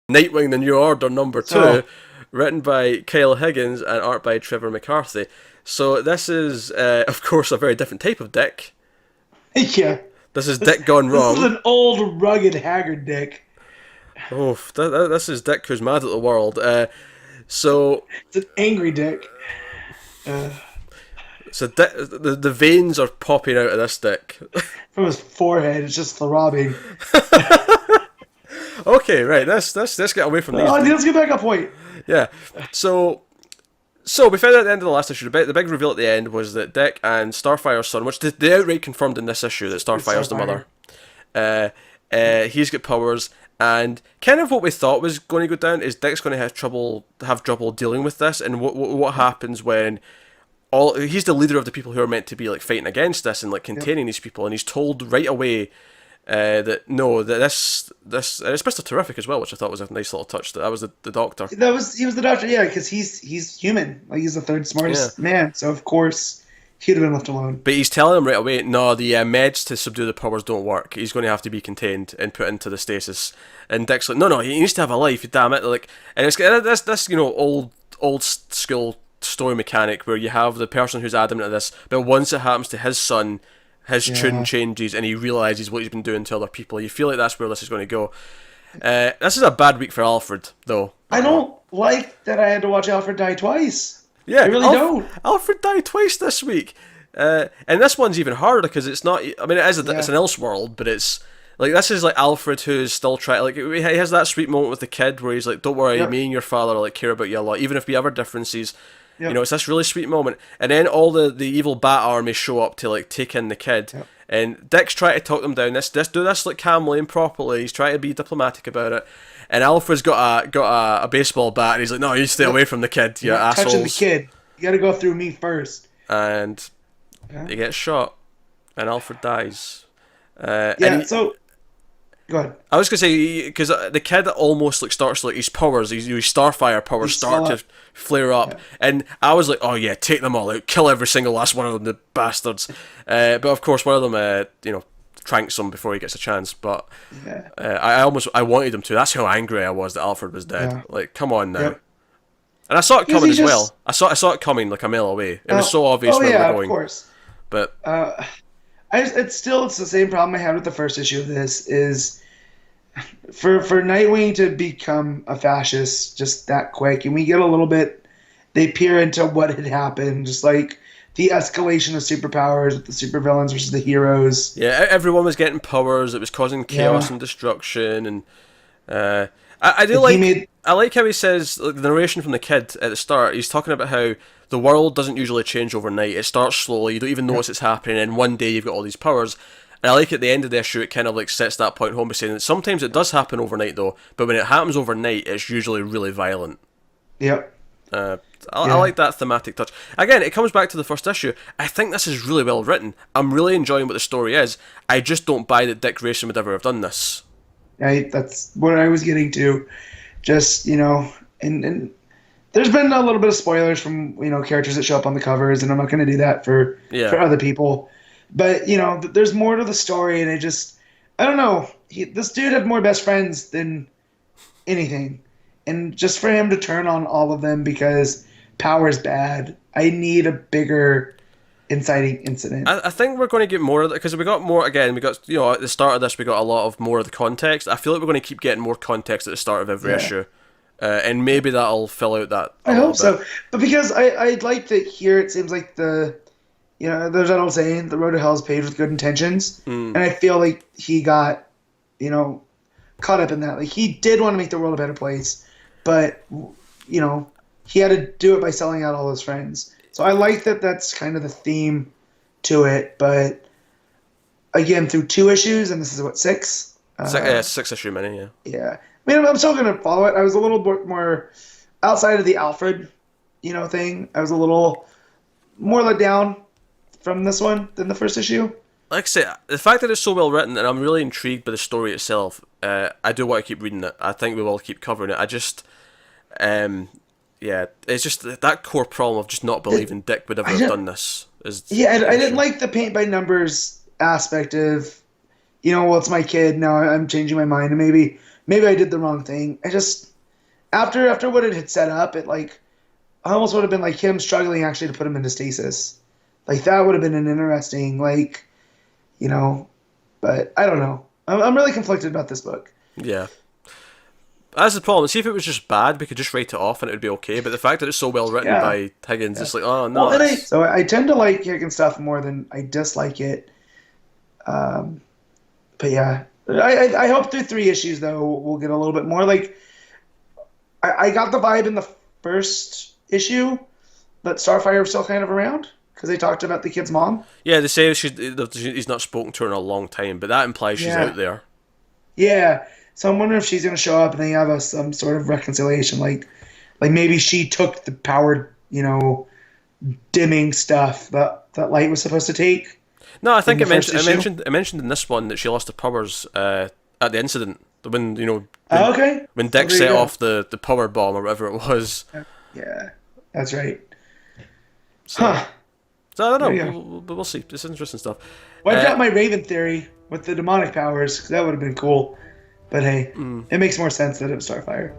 Nightwing: The New Order number So, 2, written by Kyle Higgins and art by Trevor McCarthy. So this is, of course, a very different type of Dick. yeah. This is This, Dick gone this is wrong. an old, rugged, haggard Dick. Oh, this is Dick who's mad at the world. So It's an angry Dick. Uh, the veins are popping out of this Dick. from his forehead, it's just throbbing. Okay, right. Let's get away from these. Let's get back on point. Yeah. So we found out at the end of the last issue, the big reveal at the end was that Dick and Starfire's son, which they outright confirmed in this issue that Starfire's the mother. He's got powers, and kind of what we thought was going to go down is Dick's going to have trouble dealing with this, and what happens when he's the leader of the people who are meant to be like fighting against this and like containing these people, and he's told right away that no, that this and it's Mr. Terrific as well, which I thought was a nice little touch. That was the doctor. He was the doctor, yeah, because he's human. Like he's the third smartest man, so of course he'd have been left alone. But he's telling him right away, no, the meds to subdue the powers don't work. He's going to have to be contained and put into the stasis. And Dick's like, no, he needs to have a life. Damn it! Like, and it's this old school story mechanic where you have the person who's adamant of this, but once it happens to his son, his tune changes and he realizes what he's been doing to other people. You feel like that's where this is going to go. This is a bad week for Alfred, though. I don't like that I had to watch Alfred die twice. Yeah, I really don't. Alfred died twice this week. And this one's even harder because it's not. I mean, it's an Elseworld, but it's like this is like Alfred who's still trying. Like he has that sweet moment with the kid where he's like, "Don't worry, me and your father like care about you a lot, even if we have our differences." You know, it's this really sweet moment, and then all the evil Bat Army show up to like take in the kid, and Dick's trying to talk them down. Do this like calmly and properly. He's trying to be diplomatic about it, and Alfred's got a baseball bat, and he's like, "No, you stay away from the kid, you assholes." Touching the kid, you got to go through me first. And he gets shot, and Alfred dies. So go ahead. I was gonna say because the kid almost like starts like his powers, his Starfire powers start to flare up, and I was like, oh yeah, take them all out, kill every single last one of them, the bastards. But of course, one of them, tranks him before he gets a chance. But I wanted him to. That's how angry I was that Alfred was dead. Yeah. Like, come on now. And I saw it coming as well. I saw it coming like a mile away. It was so obvious where we're going. Of course. But it's the same problem I had with the first issue of this is for Nightwing to become a fascist just that quick, and we get a little bit. They peer into what had happened, just like the escalation of superpowers with the supervillains versus the heroes. Yeah, everyone was getting powers. It was causing chaos and destruction, and I like how he says, like, the narration from the kid at the start. He's talking about how the world doesn't usually change overnight. It starts slowly. You don't even notice it's happening, and one day you've got all these powers. And I like at the end of the issue, it kind of like sets that point home by saying that sometimes it does happen overnight, though. But when it happens overnight, it's usually really violent. Yep. I like that thematic touch. Again, it comes back to the first issue. I think this is really well written. I'm really enjoying what the story is. I just don't buy that Dick Grayson would ever have done this. That's what I was getting to. Just, and there's been a little bit of spoilers from, characters that show up on the covers, and I'm not going to do that for other people. But, there's more to the story, and I don't know. This dude had more best friends than anything. And just for him to turn on all of them because power's bad, I need a bigger inciting incident. I think we're going to get more of that, because we got more, again, we got, at the start of this, we got a lot of more of the context. I feel like we're going to keep getting more context at the start of every issue. And maybe that'll fill out that. I hope so. But because I'd like to hear, it seems like there's that old saying, the road to hell is paved with good intentions. And I feel like he got, caught up in that. Like, he did want to make the world a better place, but, he had to do it by selling out all his friends. So I like that that's kind of the theme to it. But, again, through 2 issues, and this is, what, 6? 6-issue mini, yeah. Yeah. I mean, I'm still going to follow it. I was a little bit more outside of the Alfred, thing. I was a little more let down from this one than the first issue. Like I say, the fact that it's so well written, and I'm really intrigued by the story itself, I do want to keep reading it. I think we will keep covering it. I just, it's just that core problem of just not believing Dick would ever have done this. I didn't like the paint by numbers aspect of, it's my kid, now I'm changing my mind, and maybe maybe I did the wrong thing. I just after what it had set up, it like I almost would have been like him struggling actually to put him into stasis. Like that would have been an interesting like, you know, but I don't know. I'm really conflicted about this book. Yeah. That's the problem. See, if it was just bad, we could just write it off and it would be okay. But the fact that it's so well written by Higgins, it's like, oh no. Well, so I tend to like Higgins stuff more than I dislike it. But yeah, I hope through 3 issues though we'll get a little bit more. Like I got the vibe in the first issue that Starfire was still kind of around because they talked about the kid's mom. Yeah, they say he's not spoken to her in a long time, but that implies she's out there. Yeah. So I'm wondering if she's going to show up and they have some sort of reconciliation, like maybe she took the power, you know, dimming stuff that Light was supposed to take. No, I think I mentioned in this one that she lost the powers at the incident when when Dick set off the power bomb or whatever it was. Yeah, that's right. So I don't know. We'll see. This is interesting stuff. Well, I've got my Raven theory with the demonic powers because that would have been cool. But hey, it makes more sense that it was Starfire.